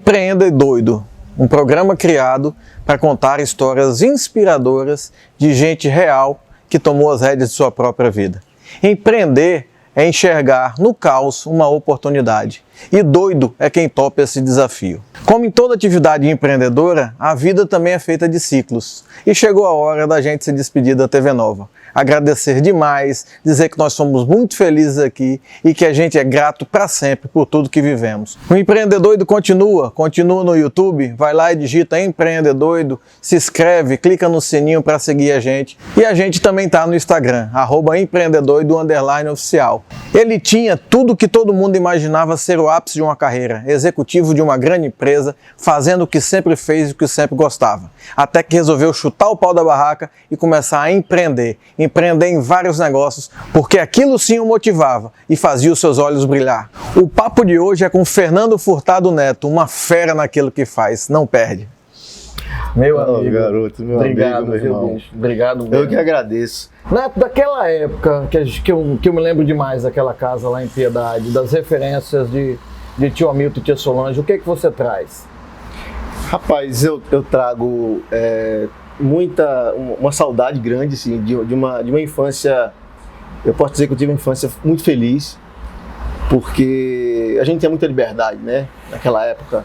Empreenda Doido, um programa criado para contar histórias inspiradoras de gente real que tomou as rédeas de sua própria vida. Empreender é enxergar no caos uma oportunidade. E doido é quem topa esse desafio. Como em toda atividade empreendedora, a vida também é feita de ciclos. E chegou a hora da gente se despedir da TV Nova. Agradecer demais, dizer que nós somos muito felizes aqui e que a gente é grato para sempre por tudo que vivemos. O Empreender Doido continua no YouTube, vai lá e digita Empreender Doido, se inscreve, clica no sininho para seguir a gente. E a gente também está no Instagram, @empreendedoido_oficial. Ele tinha tudo que todo mundo imaginava ser o ápice de uma carreira, executivo de uma grande empresa, fazendo o que sempre fez e o que sempre gostava. Até que resolveu chutar o pau da barraca e começar a empreender em vários negócios, porque aquilo sim o motivava e fazia os seus olhos brilhar. O papo de hoje é com Fernando Furtado Neto, uma fera naquilo que faz, não perde. Meu amigo, garoto, meu obrigado, amigo, meu irmão. Bicho. Obrigado mesmo. Eu que agradeço. Daquela época, que eu me lembro demais daquela casa lá em Piedade, das referências de tio Hamilton e tia Solange, o que você traz? Rapaz, eu trago uma saudade grande, assim, de uma infância. Eu posso dizer que eu tive uma infância muito feliz, porque a gente tinha muita liberdade, né? Naquela época,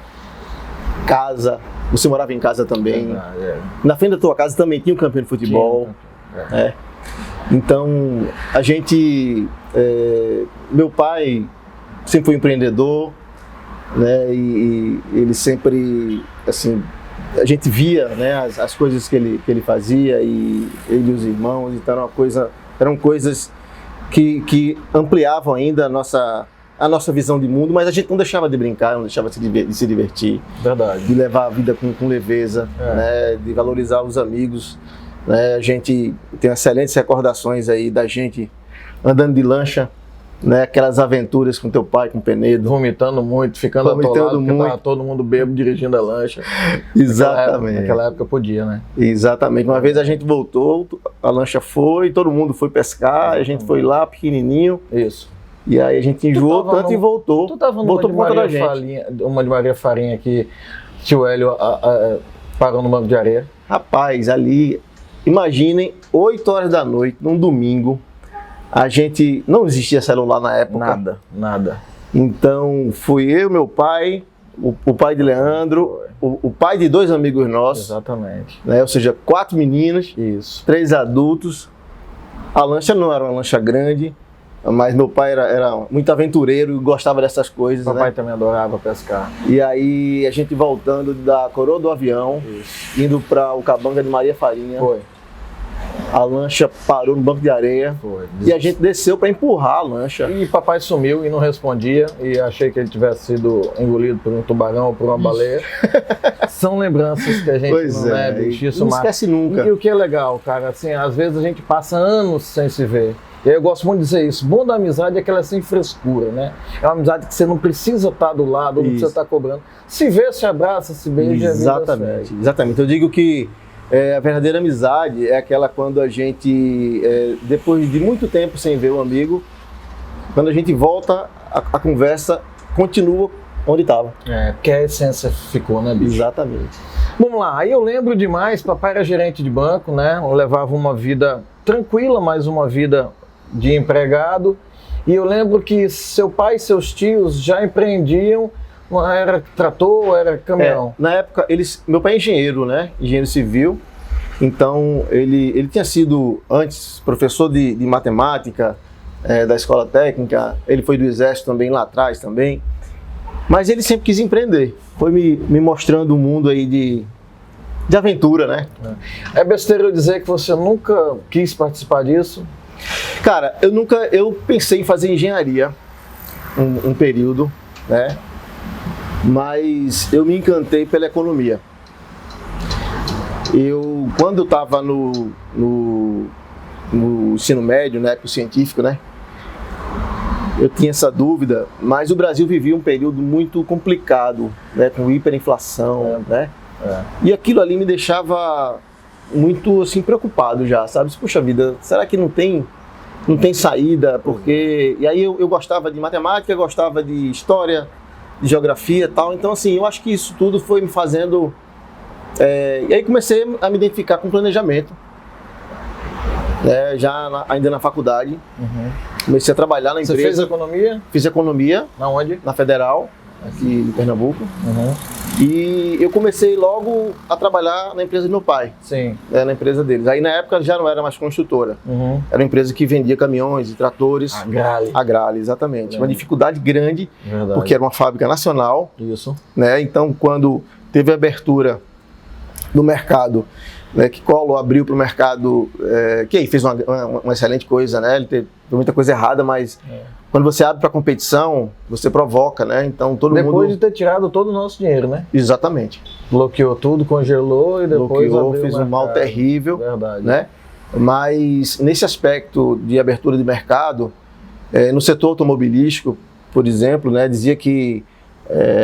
você morava em casa também. Na frente da tua casa também tinha um campinho de futebol. Então, a gente, meu pai sempre foi empreendedor, né? E ele sempre, assim, a gente via, né, as coisas que ele fazia, e ele e os irmãos, então eram coisas que ampliavam ainda a nossa visão de mundo, mas a gente não deixava de brincar, não deixava de se divertir. Verdade. De levar a vida com leveza, né, de valorizar os amigos, né? A gente tem excelentes recordações aí da gente andando de lancha, né, aquelas aventuras com teu pai, com o Penedo. Vomitando muito, ficando atolado, porque tava todo mundo bêbado dirigindo a lancha. Exatamente. Naquela época podia, né? Exatamente. Uma vez a gente voltou, a lancha foi, todo mundo foi pescar, a gente foi lá pequenininho. Isso. E aí a gente enjoou tanto e voltou. Tu tava voltou por conta da gente. Uma de Maria Farinha que tio Hélio parou no banco de areia. Rapaz, ali, imaginem, 8 horas da noite, num domingo, a gente, não existia celular na época. Nada. Então, fui eu, meu pai, o pai de Leandro, o pai de 2 amigos nossos. Exatamente. Né? Ou seja, 4 meninas, Isso. 3 adultos. A lancha não era uma lancha grande, mas meu pai era muito aventureiro e gostava dessas coisas. Papai né? também adorava pescar. E aí, a gente voltando da Coroa do Avião, indo para o Cabanga de Maria Farinha. Foi. A lancha parou no banco de areia. Foi. E a gente desceu para empurrar a lancha. E papai sumiu e não respondia, e achei que ele tivesse sido engolido por um tubarão ou por uma baleia. São lembranças que a gente não esquece nunca. E o que é legal, cara, assim, às vezes a gente passa anos sem se ver. E eu gosto muito de dizer isso. Bom da amizade é que ela é sem frescura, né? É uma amizade que você não precisa estar do lado, não precisa estar cobrando. Se vê, se abraça, se beija. Exatamente. Eu digo que a verdadeira amizade é aquela quando a gente, depois de muito tempo sem ver o amigo, quando a gente volta, a conversa continua onde estava. Porque a essência ficou, né, bicho? Exatamente. Vamos lá, aí eu lembro demais, papai era gerente de banco, né? Eu levava uma vida tranquila, mas uma vida de empregado. E eu lembro que seu pai e seus tios já empreendiam. Era trator, era caminhão? Na época, meu pai é engenheiro, né? Engenheiro civil. Então, ele tinha sido, antes, professor de matemática da escola técnica. Ele foi do exército também, lá atrás também. Mas ele sempre quis empreender. Foi me mostrando um mundo aí de aventura, né? É besteira eu dizer que você nunca quis participar disso? Cara, eu pensei em fazer engenharia um período, né? Mas eu me encantei pela economia. Quando eu estava no ensino médio, né, pro científico, né, eu tinha essa dúvida, mas o Brasil vivia um período muito complicado, né, com hiperinflação, né, e aquilo ali me deixava muito, assim, preocupado já, sabe? Puxa vida, será que não tem saída? Porque... E aí eu gostava de matemática, gostava de história, de geografia e tal. Então, assim, eu acho que isso tudo foi me fazendo... e aí comecei a me identificar com planejamento, ainda na faculdade. Comecei a trabalhar na empresa. Você fez economia? Fiz economia. Na onde? Na Federal, aqui em Pernambuco. E eu comecei logo a trabalhar na empresa do meu pai. Sim. Na empresa deles. Aí na época já não era mais construtora. Era uma empresa que vendia caminhões e tratores. A Grale, exatamente. Uma dificuldade grande, porque era uma fábrica nacional. Isso. Né? Então, quando teve a abertura do mercado, né, que Collor abriu para o mercado, que aí fez uma excelente coisa, né? Ele teve muita coisa errada, mas quando você abre para competição, você provoca, né? Então todo mundo... Depois de ter tirado todo o nosso dinheiro, né? Exatamente. Bloqueou tudo, congelou e depois fez um mal terrível. Verdade. Né? Mas nesse aspecto de abertura de mercado, no setor automobilístico, por exemplo, né, dizia que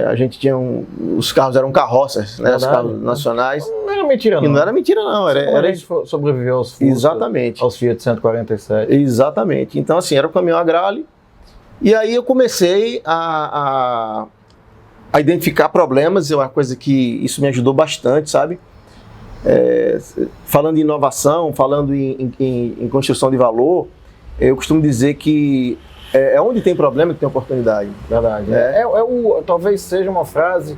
a gente tinha os carros eram carroças, né? Os carros nacionais. Não era mentira, não. E não era mentira, não. A gente sobreviveu aos Fusca, exatamente. Aos Fiat 147. Exatamente. Então, assim, era o caminhão a Grale. E aí eu comecei a identificar problemas, é uma coisa que isso me ajudou bastante, sabe? Falando em inovação, falando em construção de valor, eu costumo dizer que onde tem problema que tem oportunidade. Verdade. Talvez seja uma frase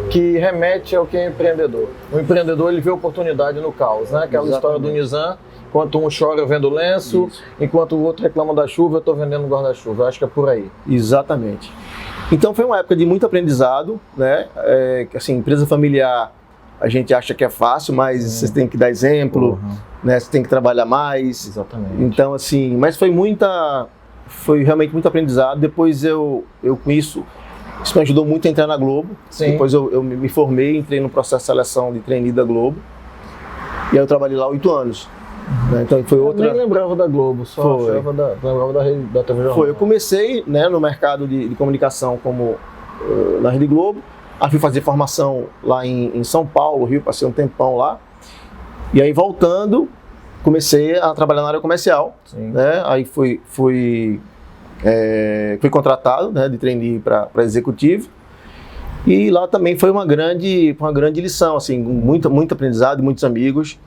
que remete ao que é empreendedor. O empreendedor, ele vê oportunidade no caos, né? Aquela história do Nizam, enquanto um chora eu vendo lenço, enquanto o outro reclama da chuva, eu estou vendendo guarda-chuva. Eu acho que é por aí. Exatamente. Então foi uma época de muito aprendizado, né? Assim, empresa familiar, a gente acha que é fácil, mas você tem que dar exemplo, né? Você tem que trabalhar mais. Exatamente. Então, assim, mas foi realmente muito aprendizado. Depois eu com isso me ajudou muito a entrar na Globo. Sim. Depois eu me formei, entrei no processo de seleção de trainee da Globo. E aí eu trabalhei lá 8 anos. Né? Então foi outra... Eu nem lembrava da Globo, só lembrava da TV Jornal. Eu comecei, né, no mercado de comunicação na Rede Globo. Aí fui fazer formação lá em São Paulo, Rio, passei um tempão lá. E aí voltando, comecei a trabalhar na área comercial. Né? Aí fui contratado, né, de trainee para executivo. E lá também foi uma grande lição, assim, muito aprendizado, muitos amigos.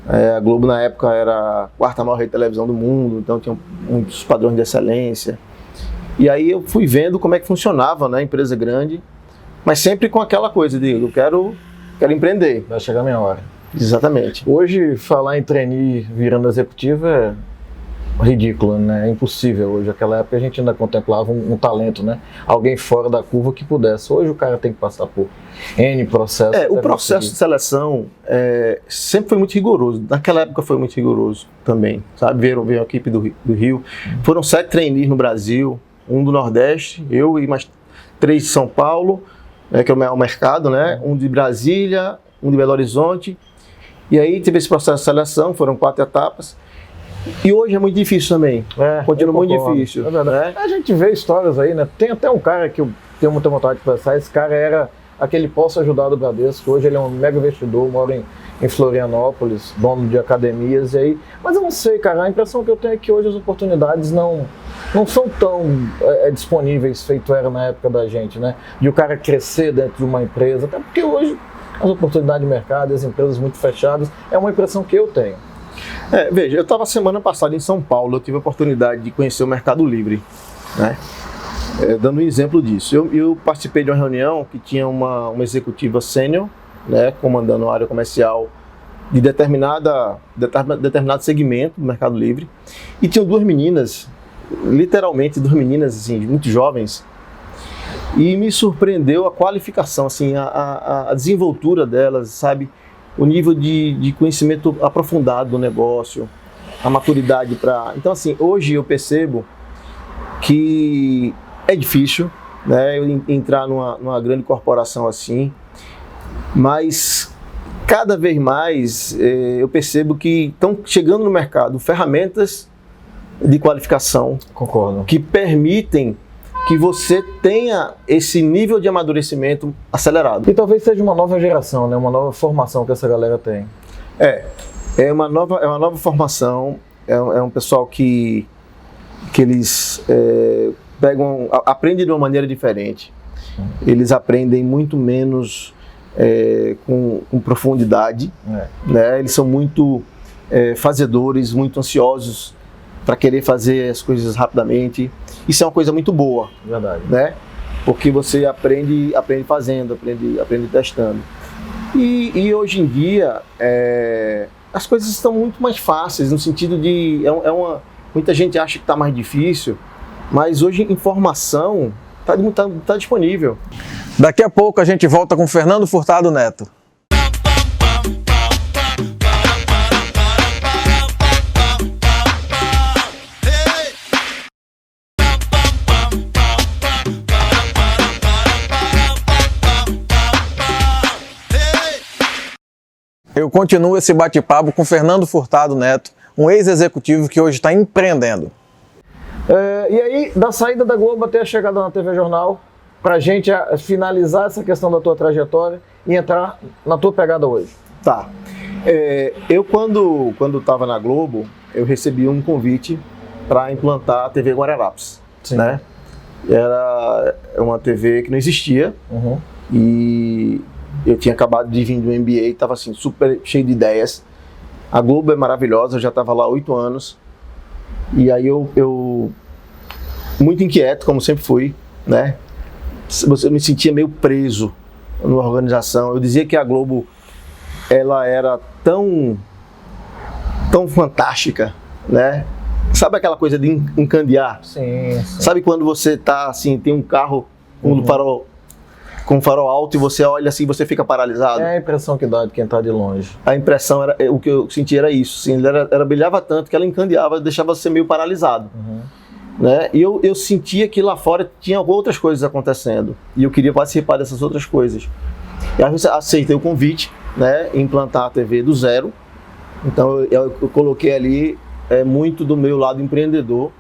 A Globo na época era a quarta maior rede de televisão do mundo, então tinha muitos padrões de excelência. E aí eu fui vendo como é que funcionava, né, empresa grande, mas sempre com aquela coisa de eu quero empreender. Vai chegar a minha hora. Exatamente. Hoje, falar em trainee virando executivo é ridículo, né? É impossível hoje. Naquela época a gente ainda contemplava um talento, né? Alguém fora da curva que pudesse. Hoje o cara tem que passar por N processos. O processo de seleção sempre foi muito rigoroso. Naquela época foi muito rigoroso também, sabe? Veio a equipe do Rio. Foram 7 trainees no Brasil, um do Nordeste, eu e mais 3 de São Paulo, que é o mercado, né? Um de Brasília, um de Belo Horizonte. E aí teve esse processo de seleção, foram 4 etapas. E hoje é muito difícil também. Continua muito difícil. Né? A gente vê histórias aí, né? Tem até um cara que eu tenho muita vontade de conversar. Esse cara era aquele Posso Ajudar do Bradesco. Hoje ele é um mega investidor, mora em Florianópolis, dono de academias. E aí... Mas eu não sei, cara. A impressão que eu tenho é que hoje as oportunidades não são tão disponíveis feito era na época da gente, né? De o cara crescer dentro de uma empresa. Até porque hoje as oportunidades de mercado e as empresas muito fechadas é uma impressão que eu tenho. Veja, eu estava semana passada em São Paulo, eu tive a oportunidade de conhecer o Mercado Livre, né? Dando um exemplo disso, eu participei de uma reunião que tinha uma executiva sênior, né, comandando a área comercial de determinado segmento do Mercado Livre, e tinham 2 meninas, literalmente 2 meninas assim, muito jovens, e me surpreendeu a qualificação, assim, a desenvoltura delas, sabe? O nível de conhecimento aprofundado do negócio, a maturidade para... Então, assim, hoje eu percebo que é difícil, né, eu entrar numa grande corporação assim, mas cada vez mais eu percebo que estão chegando no mercado ferramentas de qualificação. Concordo. Que permitem que você tenha esse nível de amadurecimento acelerado. E talvez seja uma nova geração, né? Uma nova formação que essa galera tem. É uma nova formação, é um pessoal que eles aprendem de uma maneira diferente. eles aprendem muito menos com profundidade, né? Eles são muito fazedores, muito ansiosos para querer fazer as coisas rapidamente. Isso é uma coisa muito boa, Verdade. né? Porque você aprende fazendo, aprende testando. E hoje em dia as coisas estão muito mais fáceis, no sentido de muita gente acha que está mais difícil, mas hoje informação tá disponível. Daqui a pouco a gente volta com Fernando Furtado Neto. Eu continuo esse bate-papo com Fernando Furtado Neto, um ex-executivo que hoje está empreendendo. E aí, da saída da Globo até a chegada na TV Jornal, pra gente finalizar essa questão da tua trajetória e entrar na tua pegada hoje. Tá. Eu, quando estava na Globo, eu recebi um convite para implantar a TV Guararapes. Sim. Né? Era uma TV que não existia, e eu tinha acabado de vir do MBA, estava assim, super cheio de ideias. A Globo é maravilhosa, eu já estava lá há 8 anos. E aí eu muito inquieto, como sempre fui, né? Eu me sentia meio preso numa organização. Eu dizia que a Globo, ela era tão fantástica, né? Sabe aquela coisa de encandear? Sim. Sabe quando você tá assim, tem um carro com farol alto e você olha assim, você fica paralisado? É a impressão que dá de quem tá de longe. A impressão o que eu senti era isso, assim, ela brilhava tanto que ela encandeava, deixava você meio paralisado. Né? E eu sentia que lá fora tinha outras coisas acontecendo e eu queria participar dessas outras coisas. E aí eu aceitei o convite, né, implantar a TV do zero. Então eu coloquei ali muito do meu lado empreendedor,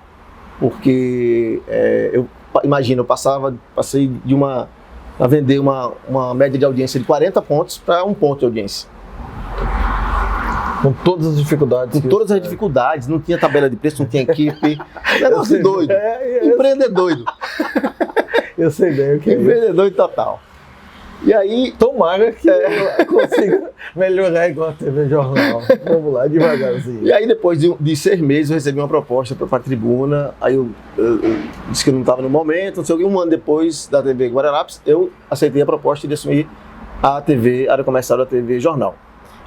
porque imagina, eu passei a vender uma média de audiência de 40 pontos para 1 ponto de audiência. Com todas as dificuldades. Com todas as dificuldades, não tinha tabela de preço, não tinha equipe. Negócio doido. Empreendedor. Eu sei bem o que é. Empreendedor total. E aí, tomara que eu consiga melhorar igual a TV Jornal. Vamos lá, devagarzinho. E aí, depois de 6 meses, eu recebi uma proposta para a Tribuna. Aí eu disse que eu não estava no momento, não sei o que. 1 ano depois da TV Guararapes, eu aceitei a proposta de assumir a área comercial da TV Jornal.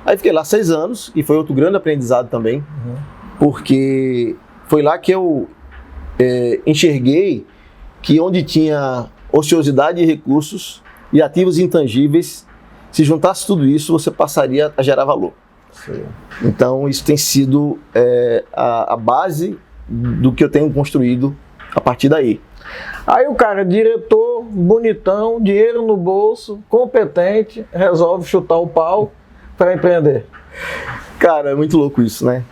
Aí fiquei lá 6 anos, e foi outro grande aprendizado também, porque foi lá que eu enxerguei que onde tinha ociosidade e recursos e ativos intangíveis, se juntasse tudo isso, você passaria a gerar valor. Sim. Então isso tem sido a base do que eu tenho construído a partir daí. Aí o cara, diretor, bonitão, dinheiro no bolso, competente, resolve chutar o pau para empreender. Cara, é muito louco isso, né?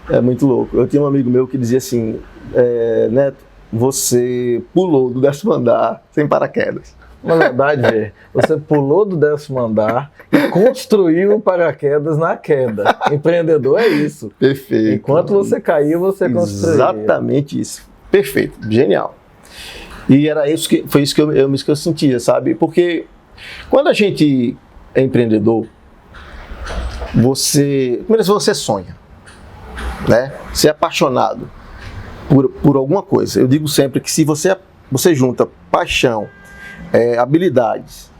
É muito louco. Eu tinha um amigo meu que dizia assim, Neto, você pulou do 10º andar sem paraquedas. Na verdade, você pulou do 10º andar e construiu um paraquedas na queda. Empreendedor é isso. Perfeito. Enquanto você caiu, você construiu. Exatamente isso. Perfeito. Genial. E foi isso que eu sentia, sabe? Porque quando a gente é empreendedor, primeiro você sonha, né? Você é apaixonado por alguma coisa. Eu digo sempre que se você junta paixão, habilidades,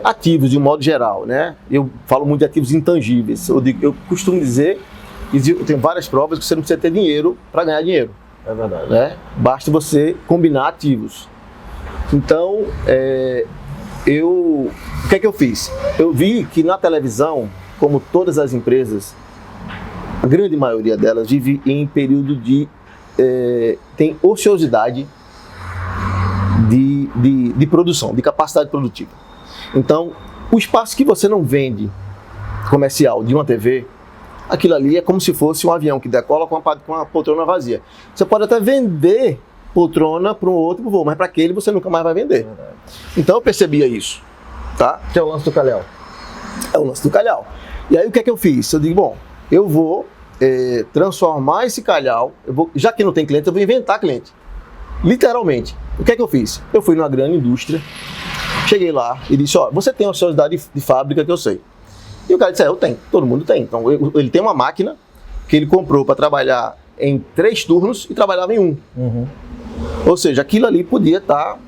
ativos de um modo geral, né? Eu falo muito de ativos intangíveis. Eu costumo dizer, eu tenho várias provas que você não precisa ter dinheiro para ganhar dinheiro. É verdade. Né? Basta você combinar ativos. Então, o que é que eu fiz? Eu vi que na televisão, como todas as empresas, a grande maioria delas vive em período tem ociosidade de produção, de capacidade produtiva. Então, o espaço que você não vende comercial de uma TV, aquilo ali é como se fosse um avião que decola com uma poltrona vazia. Você pode até vender poltrona para um outro voo, mas para aquele você nunca mais vai vender. Então eu percebia isso. Tá? Que é o lance do calhau. É o lance do calhau. E aí o que é que eu fiz? Eu digo, bom, eu vou transformar esse calhau, já que não tem cliente, eu vou inventar cliente. Literalmente. O que é que eu fiz? Eu fui numa grande indústria, cheguei lá e disse, ó, você tem uma ociosidade de fábrica que eu sei. E o cara disse, eu tenho, todo mundo tem. Então ele tem uma máquina que ele comprou para trabalhar em 3 turnos e trabalhava em 1. Ou seja, aquilo ali podia estar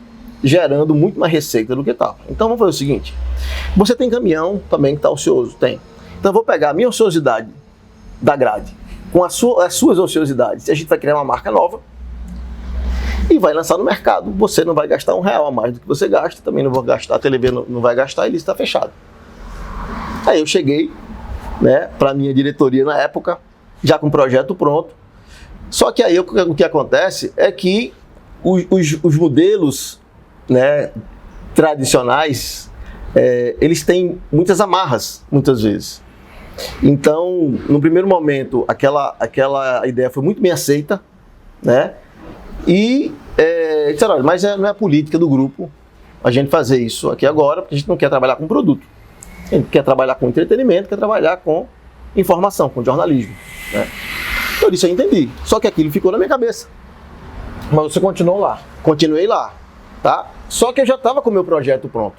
gerando muito mais receita do que estava. Então vamos fazer o seguinte, você tem caminhão também que está ocioso? Tem. Então eu vou pegar a minha ociosidade da grade com as suas ociosidades e a gente vai criar uma marca nova e vai lançar no mercado. Você não vai gastar R$1 a mais do que você gasta, também não vou gastar, a TLV não vai gastar e ele está fechado. Aí eu cheguei, né, para a minha diretoria na época, já com o projeto pronto. Só que aí o que acontece é que os modelos, né, tradicionais, eles têm muitas amarras, muitas vezes. Então, no primeiro momento, aquela ideia foi muito bem aceita, né? E disseram, olha, mas não é a política do grupo a gente fazer isso aqui agora, porque a gente não quer trabalhar com produto. A gente quer trabalhar com entretenimento, quer trabalhar com informação, com jornalismo, né? Então, eu disse, eu entendi. Só que aquilo ficou na minha cabeça. Mas você continuou lá? Continuei lá, tá? Só que eu já estava com o meu projeto pronto.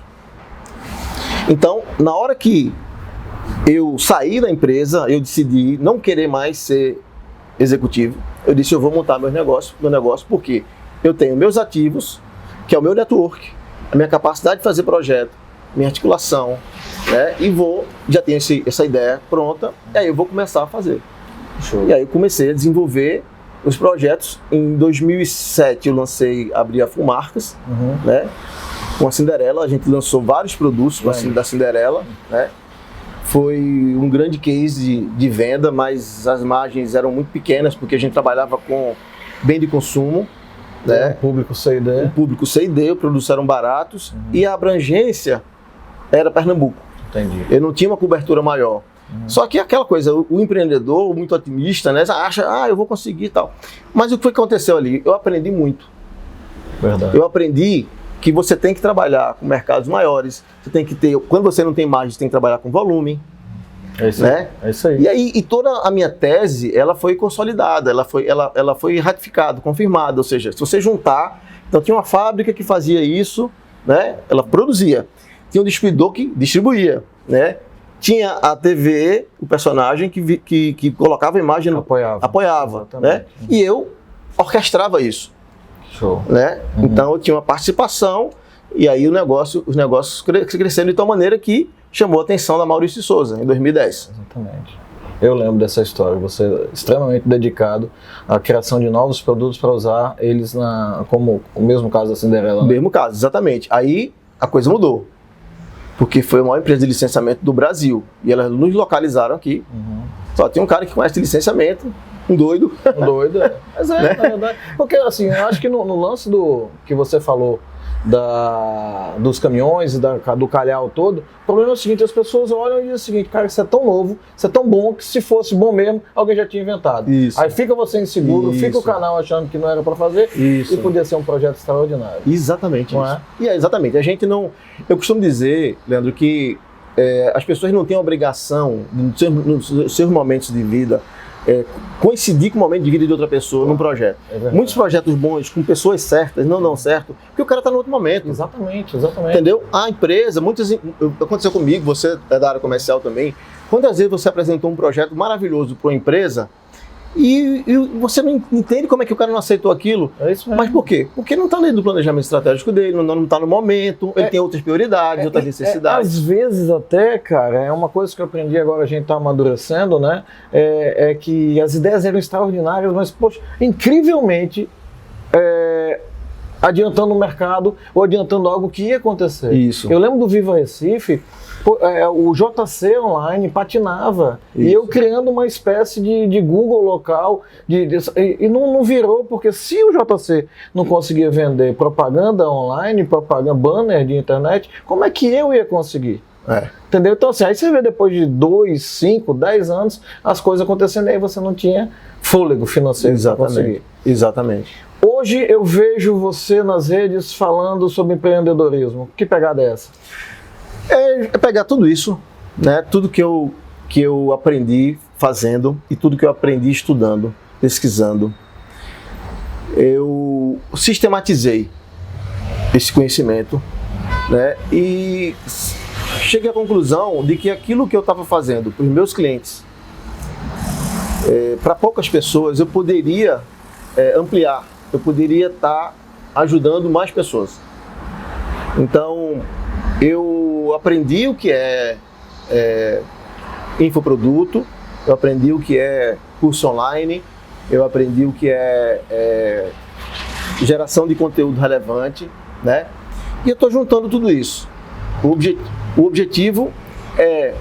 Então, na hora que eu saí da empresa, eu decidi não querer mais ser executivo. Eu disse, eu vou montar meu negócio porque eu tenho meus ativos, que é o meu network, a minha capacidade de fazer projeto, minha articulação, né? E já tenho essa ideia pronta, e aí eu vou começar a fazer. Show. E aí eu comecei a desenvolver os projetos. Em 2007 eu abri a Fullmarcas, né? Com a Cinderela, a gente lançou vários produtos da Cinderela, né? Foi um grande case de venda, mas as margens eram muito pequenas, porque a gente trabalhava com bem de consumo, né? Público C&D. O público C&D, os produtos eram baratos, e a abrangência era Pernambuco. Entendi. Eu não tinha uma cobertura maior. Só que aquela coisa, o empreendedor, muito otimista, né? Acha, eu vou conseguir e tal. Mas o que foi que aconteceu ali? Eu aprendi muito. Verdade. Eu aprendi que você tem que trabalhar com mercados maiores, você tem que ter, quando você não tem margem, você tem que trabalhar com volume. É isso, né? É isso aí. E toda a minha tese, ela foi consolidada, ela foi ratificada, confirmada. Ou seja, se você juntar, então tinha uma fábrica que fazia isso, né? Ela produzia. Tinha um distribuidor que distribuía, né? Tinha a TV, o personagem que colocava a imagem, apoiava, né? E eu orquestrava isso. Show. Né? Então eu tinha uma participação e aí os negócios crescendo de tal maneira que chamou a atenção da Maurício de Souza, em 2010. Exatamente. Eu lembro dessa história, você é extremamente dedicado à criação de novos produtos para usar eles como o mesmo caso da Cinderela. O mesmo caso, exatamente. Aí a coisa mudou, porque foi a maior empresa de licenciamento do Brasil e elas nos localizaram aqui. Só tem um cara que conhece de licenciamento, um doido. Um doido, Mas né? Na verdade. Porque assim, eu acho que no lance que você falou dos caminhões e do calhau todo, o problema é o seguinte, as pessoas olham e dizem o seguinte, cara, isso é tão novo, isso é tão bom, que se fosse bom mesmo, alguém já tinha inventado. Isso. Aí fica você inseguro, fica o canal achando que não era para fazer, e podia ser um projeto extraordinário. Exatamente não isso. É? E exatamente, a gente não... Eu costumo dizer, Leandro, que as pessoas não têm a obrigação, nos seus momentos de vida, coincidir com o momento de vida de outra pessoa num projeto. Muitos projetos bons, com pessoas certas, não dão certo, porque o cara está no outro momento. Exatamente. Entendeu? A empresa, aconteceu comigo, você é da área comercial também, quantas vezes você apresentou um projeto maravilhoso para uma empresa e você não entende como é que o cara não aceitou aquilo. É isso mesmo. Mas por quê? Porque não está dentro do planejamento estratégico dele, não está no momento, ele tem outras prioridades, outras necessidades. Às vezes até, cara, é uma coisa que eu aprendi agora, a gente está amadurecendo, né? É que as ideias eram extraordinárias, mas, poxa, incrivelmente adiantando o mercado ou adiantando algo que ia acontecer. Isso. Eu lembro do Viva Recife, o JC Online patinava. Isso. E eu criando uma espécie de Google local e não virou, porque se o JC não conseguia vender propaganda online, propaganda banner de internet, como é que eu ia conseguir? Entendeu? Então assim, aí você vê depois de 2, 5, 10 anos as coisas acontecendo e aí você não tinha fôlego financeiro para conseguir. Exatamente. Hoje eu vejo você nas redes falando sobre empreendedorismo. Que pegada é essa? É pegar tudo isso, né? Tudo que eu aprendi fazendo e tudo que eu aprendi estudando, pesquisando. Eu sistematizei esse conhecimento, né? E cheguei à conclusão de que aquilo que eu estava fazendo para os meus clientes, para poucas pessoas, eu poderia ampliar, eu poderia estar ajudando mais pessoas. Então, eu aprendi o que é infoproduto, eu aprendi o que é curso online, eu aprendi o que é geração de conteúdo relevante, né? E eu estou juntando tudo isso. O objetivo é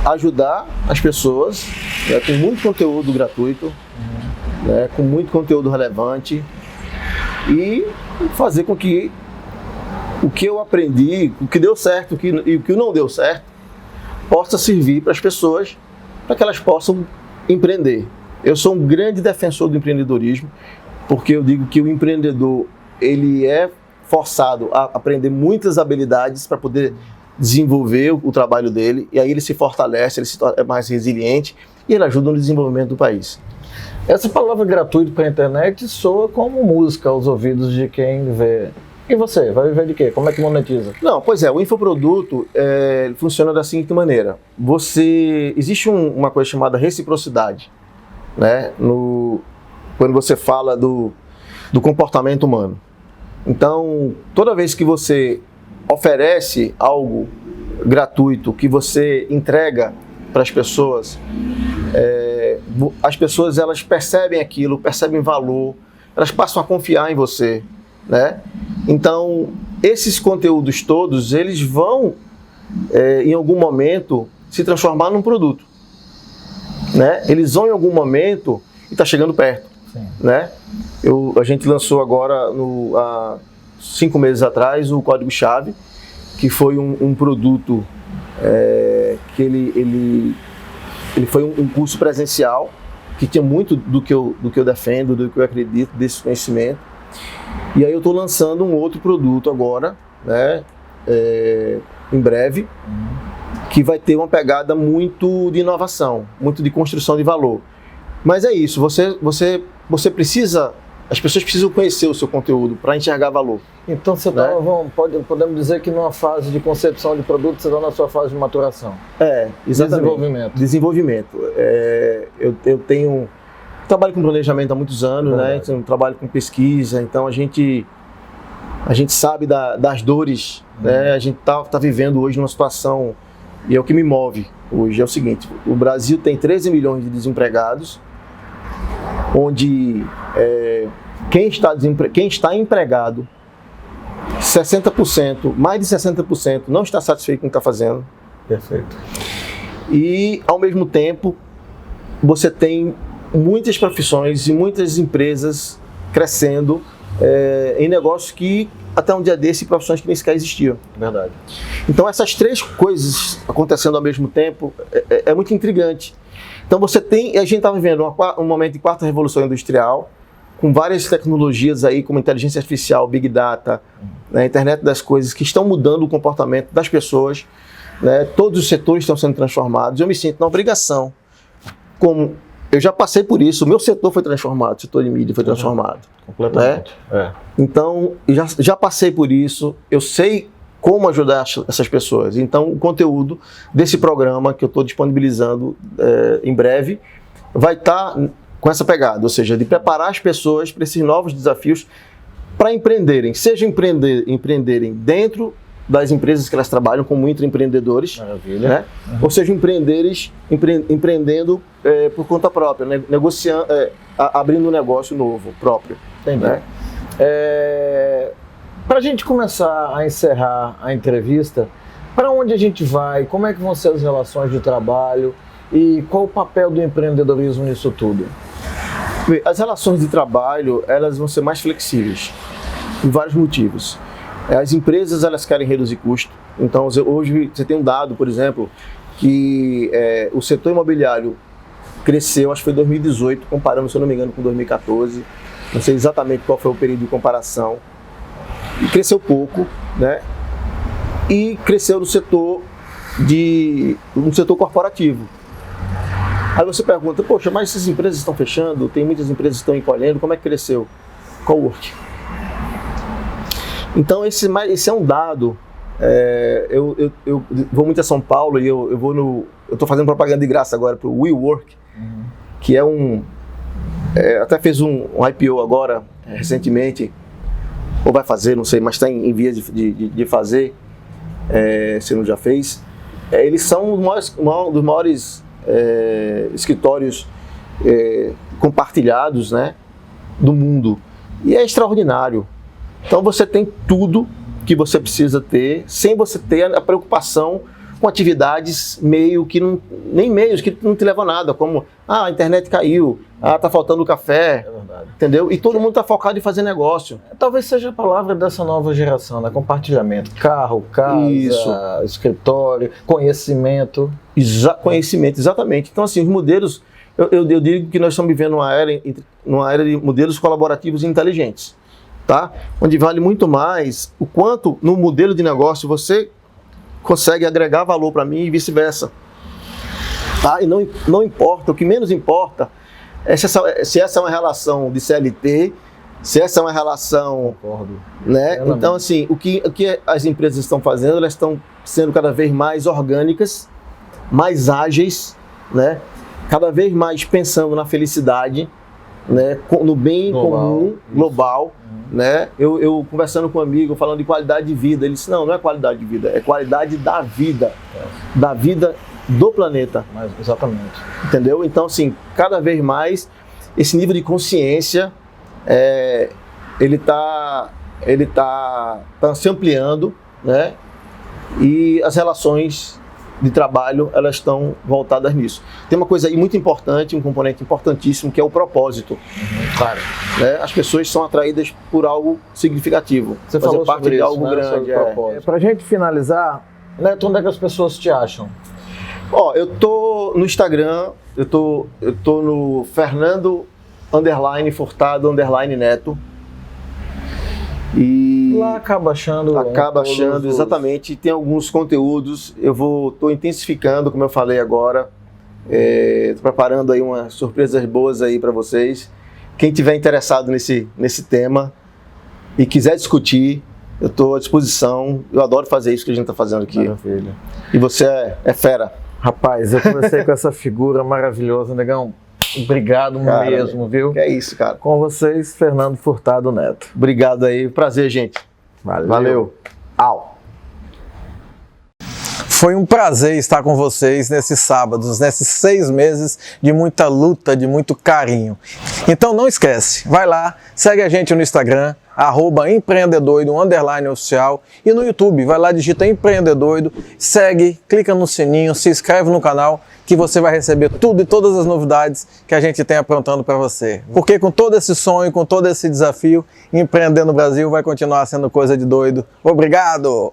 ajudar as pessoas, né, com muito conteúdo gratuito, né, com muito conteúdo relevante, e fazer com que o que eu aprendi, o que deu certo e o que não deu certo, possa servir para as pessoas, para que elas possam empreender. Eu sou um grande defensor do empreendedorismo, porque eu digo que o empreendedor, ele é forçado a aprender muitas habilidades para poder desenvolver o trabalho dele, e aí ele se fortalece, ele se torna mais resiliente e ele ajuda no desenvolvimento do país. Essa palavra gratuito para a internet soa como música aos ouvidos de quem vê. E você, vai viver de quê? Como é que monetiza? Não, pois é, o infoproduto funciona da seguinte maneira. Existe uma coisa chamada reciprocidade, né? Quando você fala do comportamento humano. Então, toda vez que você oferece algo gratuito, que você entrega para as pessoas elas percebem aquilo, percebem valor, elas passam a confiar em você, né? Então, esses conteúdos todos, eles vão, em algum momento, se transformar num produto, né? Eles vão, em algum momento, e está chegando perto, né? A gente lançou agora, há 5 meses atrás, o Código-Chave, que foi um produto que ele foi um curso presencial, que tinha muito do que eu defendo, do que eu acredito, desse conhecimento. E aí eu estou lançando um outro produto agora, né, em breve, que vai ter uma pegada muito de inovação, muito de construção de valor. Mas é isso, você precisa, as pessoas precisam conhecer o seu conteúdo para enxergar valor. Então você né? podemos dizer que numa fase de concepção de produto você está na sua fase de maturação. Exatamente. Desenvolvimento. Eu trabalho com planejamento há muitos anos, né? Então, trabalho com pesquisa, então a gente sabe das dores, né? A gente tá vivendo hoje numa situação, e é o que me move hoje, é o seguinte: o Brasil tem 13 milhões de desempregados, onde quem está empregado, 60%, mais de 60% não está satisfeito com o que está fazendo. Perfeito. E, ao mesmo tempo, você tem muitas profissões e muitas empresas crescendo em negócios que, até um dia desse, profissões que nem sequer existiam. Verdade. Então, essas três coisas acontecendo ao mesmo tempo é muito intrigante. Então, a gente está vivendo um momento de quarta revolução industrial, com várias tecnologias aí, como inteligência artificial, Big Data, né, internet das coisas, que estão mudando o comportamento das pessoas, né, todos os setores estão sendo transformados. Eu me sinto na obrigação, como eu já passei por isso, o meu setor foi transformado, o setor de mídia foi transformado. Completamente. Né? Então, já passei por isso, eu sei como ajudar essas pessoas. Então, o conteúdo desse programa que eu estou disponibilizando em breve vai estar com essa pegada, ou seja, de preparar as pessoas para esses novos desafios, para empreenderem, seja empreenderem dentro das empresas que elas trabalham como intraempreendedores, maravilha, né? Ou seja, empreendendo por conta própria, negociando, abrindo um negócio novo, próprio. Entendi. Né? Para a gente começar a encerrar a entrevista, para onde a gente vai, como é que vão ser as relações de trabalho e qual o papel do empreendedorismo nisso tudo? As relações de trabalho, elas vão ser mais flexíveis, por vários motivos. As empresas, elas querem reduzir custo. Então, hoje você tem um dado, por exemplo, que o setor imobiliário cresceu, acho que foi em 2018, comparando, se eu não me engano, com 2014. Não sei exatamente qual foi o período de comparação. E cresceu pouco, né? E cresceu no setor corporativo. Aí você pergunta, poxa, mas essas empresas estão fechando, tem muitas empresas que estão encolhendo, como é que cresceu? coworking. Então esse é um dado. Eu vou muito a São Paulo e eu estou fazendo propaganda de graça agora para o WeWork, que é até fez um IPO agora, recentemente, ou vai fazer, não sei, mas está em vias de fazer, se não já fez. Eles são um dos maiores escritórios compartilhados, né, do mundo, e é extraordinário. Então você tem tudo que você precisa ter, sem você ter a preocupação com atividades que não te levam a nada, como a internet caiu, tá faltando café, entendeu? E todo mundo tá focado em fazer negócio. Talvez seja a palavra dessa nova geração, né? Compartilhamento, carro, casa, escritório, conhecimento. Conhecimento, exatamente. Então assim, os modelos, eu digo que nós estamos vivendo numa era de modelos colaborativos e inteligentes. Tá? Onde vale muito mais o quanto no modelo de negócio você consegue agregar valor para mim e vice-versa. Tá? E não importa, o que menos importa é se essa é uma relação de CLT, se essa é uma relação... Concordo. Né? Então, assim, o que as empresas estão fazendo, elas estão sendo cada vez mais orgânicas, mais ágeis, né? Cada vez mais pensando na felicidade, né? No bem comum, global. Né? Eu conversando com um amigo, falando de qualidade de vida, ele disse, não é qualidade de vida, é qualidade da vida do planeta. Exatamente. Entendeu? Então, assim, cada vez mais, esse nível de consciência, ele tá se ampliando, né? E as relações de trabalho, elas estão voltadas nisso. Tem uma coisa aí muito importante, um componente importantíssimo, que é o propósito. Claro. Né? As pessoas são atraídas por algo significativo. Você fazer falou parte sobre de isso, algo né? grande. Para a gente finalizar, Neto, onde é que as pessoas te acham? Eu tô no Instagram, eu tô no Fernando_Furtado_Neto. E lá acaba achando, exatamente. Tem alguns conteúdos, tô intensificando, como eu falei agora, tô preparando aí umas surpresas boas aí para vocês. Quem tiver interessado nesse tema e quiser discutir, eu estou à disposição. Eu adoro fazer isso que a gente está fazendo aqui. Maravilha. E você é fera. Rapaz, eu conversei com essa figura maravilhosa, negão. Obrigado mesmo, viu? Que é isso, cara. Com vocês, Fernando Furtado Neto. Obrigado aí. Prazer, gente. Valeu. Foi um prazer estar com vocês nesses sábados, nesses 6 meses de muita luta, de muito carinho. Então não esquece, vai lá, segue a gente no Instagram, @empreendedoido_oficial, e no YouTube, vai lá, digita Empreendedoido, segue, clica no sininho, se inscreve no canal, que você vai receber tudo e todas as novidades que a gente tem aprontando para você. Porque com todo esse sonho, com todo esse desafio, empreender no Brasil vai continuar sendo coisa de doido. Obrigado!